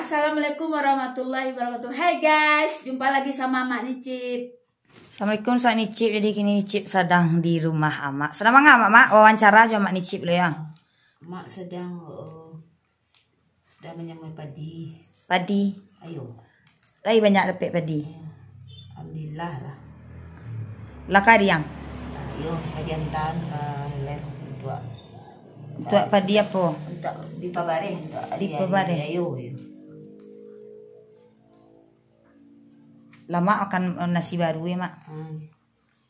Assalamualaikum warahmatullahi wabarakatuh. Hai guys, jumpa lagi sama Mak Nicip. Assalamualaikum, saya Nicip. Jadi kini Nicip sedang di rumah Mak. Sedang nggak Mak? Wawancara aja Mak Nicip lo ya. Mak sedang udah menyemai padi. Padi. Ayo. Lagi banyak dapat padi. Alhamdulillah lah. Lah kariang. Ayo kajian tan ler Untuk padi apa? untuk di pabare untuk Di pabare. Ayo. Lama akan nasi baru ya Mak.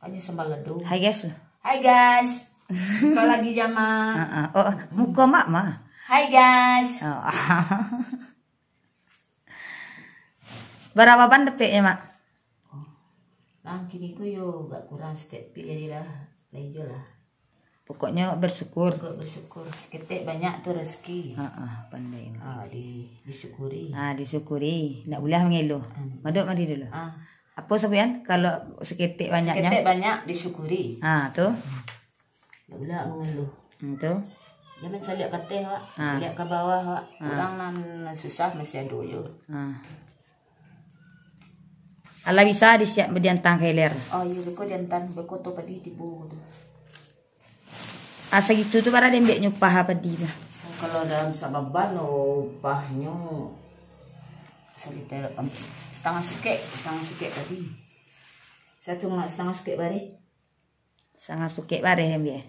Aja sambal lado. Hai guys. Hai guys. Buka lagi jama. Oh, muka Mak mah. Hai guys. Oh. Berapa ban dapetnya Mak? Nah kini ku yo gak kurang step jadilah lejo lah. Pokoknya bersyukur. Kok bersyukur seketik banyak tuh rezeki. Pandai Mak. Disyukuri. Disyukuri. Nggak boleh mengeluh. Maduk mandi dulu. Apa sepian kalau seketik banyaknya? Seketik banyak disyukuri. Tuh. Nggak boleh mengeluh. Tuh. Jangan caliak ke teh, Wak. Caliak ke bawah, Wak. Orang nan susah masih ada yo. Allah bisa disiap berdiantang keler. Oh iya, beko jantan, beko to padi tibu tu. Asa gitu tuh para dembek nyupah padi lah. Kalau dalam sababan upahnya seliter setengah suke tadi. Setengah suke bare. Sangat suke bareh dembek.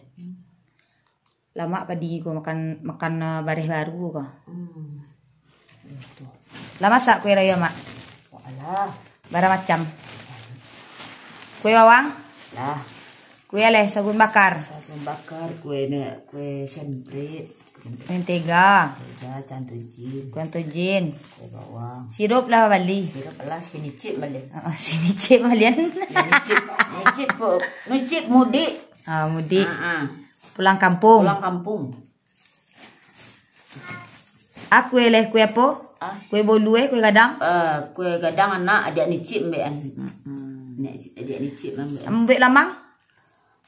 Lama padi ko makan bareh baru ko. Lama sak kue raya Mak. Walah. Bara macam. Kue bawang? Lah. Kue leh sagun bakar. Sagun bakar, kue semprit. Mentega. Mentega, cantojin. Kue tojin. Kue bawang. Sirup lah bali. Sirup lah sini cip balik. Sini cip balian. Ngicip mudik. Mudik. Pulang kampung. Pulang kampung. Aku leh kue apa? Kue bolu kue gadang. Kue gadang anak adik nicip mbekan. Adik nicip mbekan. Ambek lamang?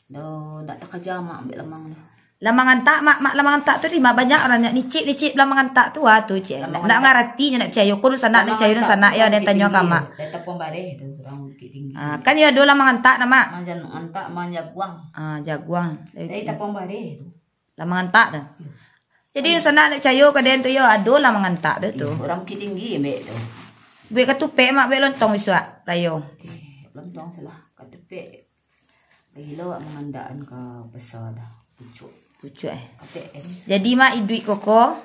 Do ndak tak kerja mak ambek lamang. Lamangan tak mak lamangan tak tu lima banyak orang nak nicip lamangan tak tu tu cik. Nak ngarati nak percaya ko sana nak percaya sana ya dan tanya ka mak. Data pom bare tu orang bukit tinggi. Kan ya do lamangan tak nama. Manjan antak man jaguang. Jaguang. Data pom bare tu. Lamangan tak tu. Jadi sana nak percaya ka den tu ya ado lamangan tak tu. Orang bukit tinggi ambek tu. Bek katupe mak bek lontong wiswa rayo. Lontong salah katupe. Lagi lo mengandaan ke besar dah. Pucuk. Jadi mak duit koko.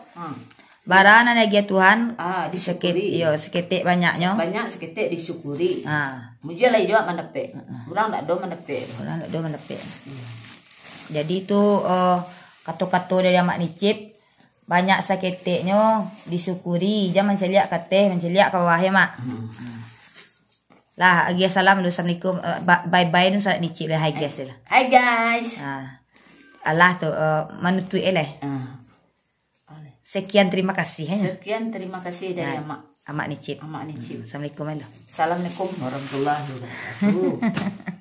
Barana lagi Tuhan. Disyukuri. Seketik banyaknya. Banyak seketik disyukuri. Muja lah juga mendapat. Orang tak do mendapat. Jadi itu kato-kato dari mak Nicip banyak seketiknya disyukuri. Jangan menceliak kateh, menceliak ke bawah ya mak. Lah, assalamualaikum, bye bye nu sa Nicip lah, hi guys lah. Hi guys. Allah tu manutui eleh. Sekian terima kasih. Sekian terima kasih dari Mak Nicip. Nicip. Assalamualaikum. Assalamualaikum warahmatullahi wabarakatuh.